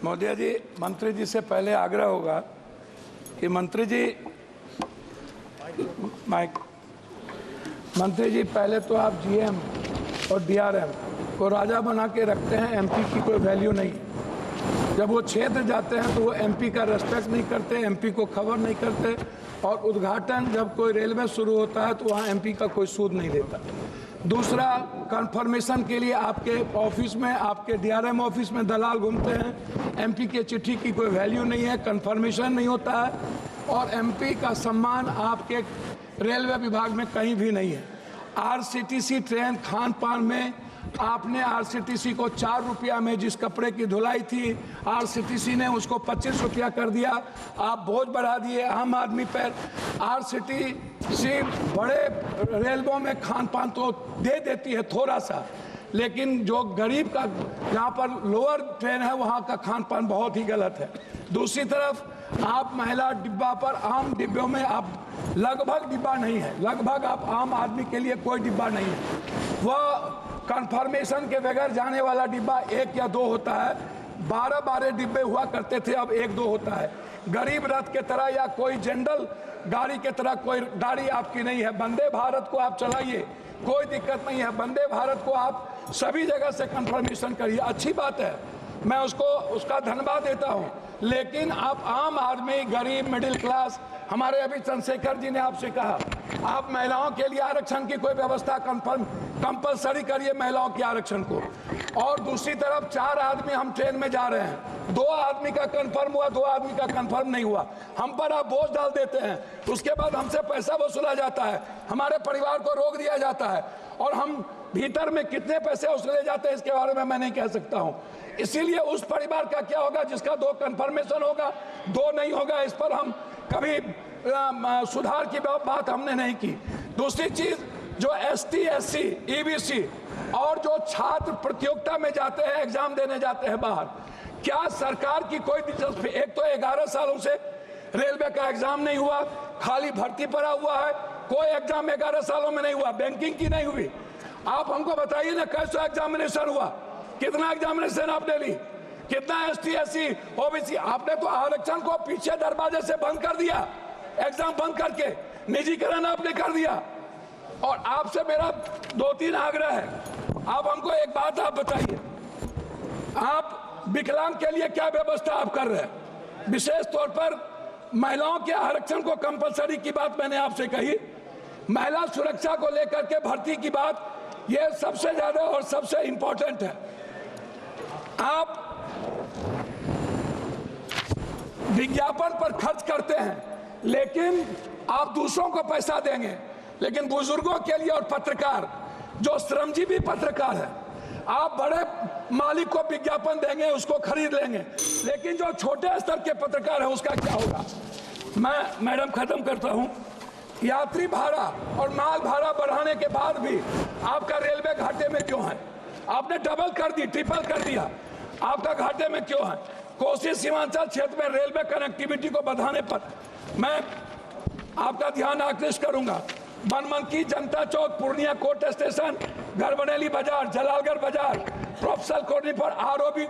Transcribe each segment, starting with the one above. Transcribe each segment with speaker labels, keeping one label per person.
Speaker 1: महोदय जी, मंत्री जी से पहले आग्रह होगा कि मंत्री जी पहले तो आप जीएम और डीआरएम को राजा बना के रखते हैं, एमपी की कोई वैल्यू नहीं। जब वो क्षेत्र जाते हैं तो वो एमपी का रेस्पेक्ट नहीं करते, एमपी को खबर नहीं करते, और उद्घाटन जब कोई रेलवे शुरू होता है तो वहाँ एमपी का कोई सूद नहीं देता। दूसरा, कंफर्मेशन के लिए आपके ऑफिस में, आपके डीआरएम ऑफिस में दलाल घूमते हैं। एमपी के चिट्ठी की कोई वैल्यू नहीं है, कंफर्मेशन नहीं होता है, और एमपी का सम्मान आपके रेलवे विभाग में कहीं भी नहीं है। आरसीटीसी ट्रेन खान पान में आपने आरसीटीसी को 4 रुपया में जिस कपड़े की धुलाई थी, आरसीटीसी ने उसको 25 रुपया कर दिया। आप बोझ बढ़ा दिए आम आदमी पर। आरसीटीसी बड़े रेलवों में खान पान तो दे देती है थोड़ा सा, लेकिन जो गरीब का, जहाँ पर लोअर ट्रेन है, वहाँ का खान पान बहुत ही गलत है। दूसरी तरफ आप महिला डिब्बा पर, आम डिब्बों में आप लगभग डिब्बा नहीं है, लगभग आप आम आदमी के लिए कोई डिब्बा नहीं है। वह कंफर्मेशन के बगैर जाने वाला डिब्बा 1 या 2 होता है। 12 डिब्बे हुआ करते थे, अब 1-2 होता है। गरीब रथ के तरह या कोई जनरल गाड़ी के तरह कोई गाड़ी आपकी नहीं है। वंदे भारत को आप चलाइए, कोई दिक्कत नहीं है। वंदे भारत को आप सभी जगह से कंफर्मेशन करिए, अच्छी बात है, मैं उसका धन्यवाद देता हूं। लेकिन आप आम आदमी, गरीब, मिडिल क्लास, हमारे अभी चंद्रशेखर जी ने आपसे कहा, आप महिलाओं के लिए आरक्षण की कोई व्यवस्था कंपलसरी करिए, महिलाओं के आरक्षण को। और दूसरी तरफ 4 आदमी हम ट्रेन में जा रहे हैं, 2 आदमी का कंफर्म हुआ, 2 आदमी का कंफर्म नहीं हुआ, हम पर आप बोझ डाल देते हैं। उसके बाद हमसे पैसा वसूला जाता है, हमारे परिवार को रोक दिया जाता है, और हम भीतर में कितने पैसे वसूले जाते हैं इसके बारे में मैं नहीं कह सकता हूं। इसीलिए उस परिवार का क्या होगा जिसका 2 कंफर्मेशन होगा, 2 नहीं होगा, इस पर हम कभी सुधार की बात हमने नहीं की। दूसरी चीज, जो एसटी, एससी, ईबीसी और जो छात्र प्रतियोगिता में जाते हैं, एग्जाम देने जाते हैं बाहर, क्या सरकार की कोई दिलचस्पी? एक तो 11 सालों से रेलवे का एग्जाम नहीं हुआ, खाली भर्ती पड़ा हुआ है, कोई एग्जाम 11 सालों में नहीं हुआ, बैंकिंग की नहीं हुई। आप हमको बताइए ना, कैसा एग्जामिनेशन हुआ, कितना एग्जामिनेशन आपने ली, कितना एसटी, एससी, ओबीसी? आपने तो आरक्षण को पीछे दरवाजे से बंद कर दिया, एग्जाम बंद करके निजीकरण आपने कर दिया। और आपसे मेरा 2-3 आग्रह है, आप हमको एक बात आप बताइए, आप विकलांग के लिए क्या व्यवस्था आप कर रहे हैं? विशेष तौर पर महिलाओं के आरक्षण को कंपलसरी की बात मैंने आपसे कही, महिला सुरक्षा को लेकर के भर्ती की बात, यह सबसे ज्यादा और सबसे इंपॉर्टेंट है। आप विज्ञापन पर खर्च करते हैं, लेकिन आप दूसरों को पैसा देंगे, लेकिन बुजुर्गों के लिए और पत्रकार, जो श्रमजीवी पत्रकार है, आप बड़े मालिक को विज्ञापन देंगे, उसको खरीद लेंगे, लेकिन जो छोटे स्तर के पत्रकार है उसका क्या होगा? मैं मैडम खत्म करता हूं। यात्री भाड़ा और माल भाड़ा बढ़ाने के बाद भी आपका रेलवे घाटे में क्यों है? आपने डबल कर दी, ट्रिपल कर दिया, आपका घाटे में क्यों है? कोसी सीमांचल क्षेत्र में रेलवे कनेक्टिविटी को बढ़ाने पर मैं आपका ध्यान आकृष्ट करूंगा। बनमनकी, जनता चौक, पूर्णिया कोर्ट स्टेशन, गढ़बनेली बाजार, जलालगढ़ बाजार, प्रोफेसर कॉलोनी पर आरओबी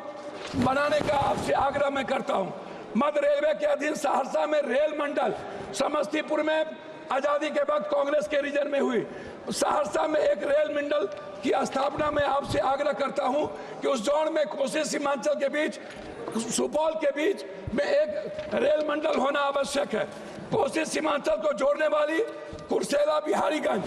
Speaker 1: बनाने का आपसे आग्रह मैं करता हूं। मध्य रेलवे के अधीन सहरसा में रेल मंडल, समस्तीपुर में आजादी के वक्त कांग्रेस के रीजन में हुई, सहरसा में एक रेल मंडल की स्थापना में आपसे आग्रह करता हूं कि उस जोन में कोसी सीमांचल के बीच, सुपौल के बीच में एक रेल मंडल होना आवश्यक है। कोसी सीमांचल को जोड़ने वाली कुर्सेला बिहारीगंज,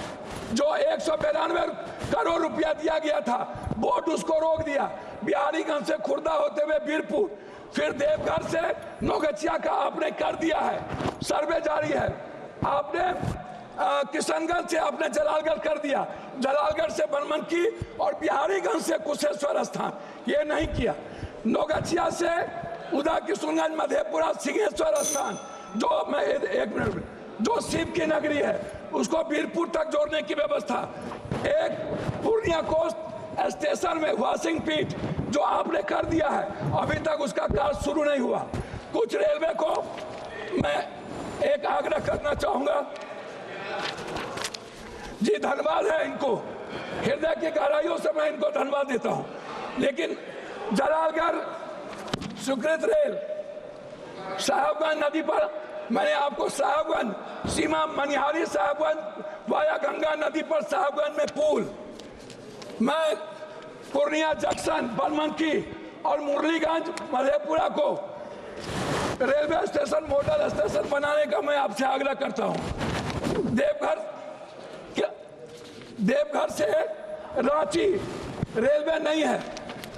Speaker 1: जो 192 करोड़ रुपया दिया गया था, बोर्ड उसको रोक दिया। बिहारीगंज से खुर्दा होते हुए बीरपुर, फिर देवघर से नौगछिया का आपने कर दिया है, सर्वे जारी है। आपने किशनगंज से आपने जलालगढ़ कर दिया, जलालगढ़ से बनमनकी और बिहारीगंज से कुशेश्वर स्थान, ये नहीं किया। नौगछिया से उदा किशनगंज, मधेपुरा, सिंहेश्वर स्थान, जो मैं एक मिनट, जो शिव की नगरी है, उसको बीरपुर तक जोड़ने की व्यवस्था। एक पूर्णिया कोस्ट स्टेशन में वाशिंग पीठ जो आपने कर दिया है, अभी तक उसका कार्य शुरू नहीं हुआ। कुछ रेलवे को मैं एक आग्रह करना चाहूंगा जी, धन्यवाद है इनको, हृदय की गहराइयों से मैं इनको धन्यवाद देता हूं, लेकिन जलालगढ़ स्वीकृत रेल साहेबगंज नदी पर, मैंने आपको साहेबगंज सीमा मनिहारी साहेबगंज वाया गंगा नदी पर साहेबगंज में पुल, मैं पूर्णिया जंक्शन बनमनखी और मुरलीगंज मधेपुरा को रेलवे स्टेशन मॉडल स्टेशन बनाने का मैं आपसे आग्रह करता हूं। देवघर से रांची रेलवे नहीं है,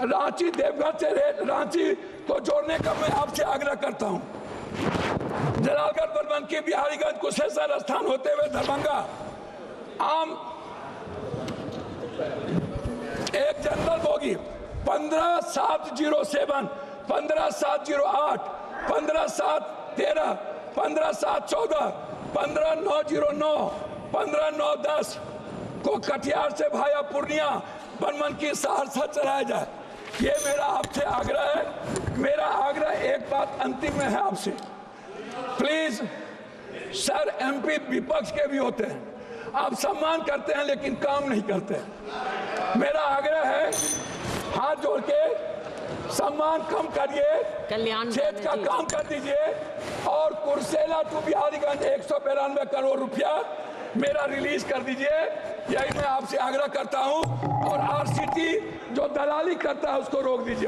Speaker 1: रांची देवघर से रांची को जोड़ने का मैं आपसे आग्रह करता हूं। जलालगढ़ बनमनखी बिहारीगंज कुशेश्वर स्थान होते हुए दरभंगा आम एक जनरल बोगी 15,707, 15,708, 15,713, 15,714, 15,909, 15,910 को कटिहार से भाया पूर्णिया बनमनखी सहरसा चलाया जाए। ये मेरा आपसे आग्रह है। मेरा आग्रह एक बात अंतिम में है आपसे, प्लीज सर, एमपी विपक्ष के भी होते हैं, आप सम्मान करते हैं लेकिन काम नहीं करते हैं। मेरा आग्रह है, हाथ जोड़ के सम्मान कम करिए, क्षेत्र का काम कर दीजिए और कुर्सेला टू बिहारीगंज 192 करोड़ रुपया मेरा रिलीज कर दीजिए। यही मैं आपसे आग्रह करता हूं और आरसीटी जो दलाली करता है उसको रोक दीजिए।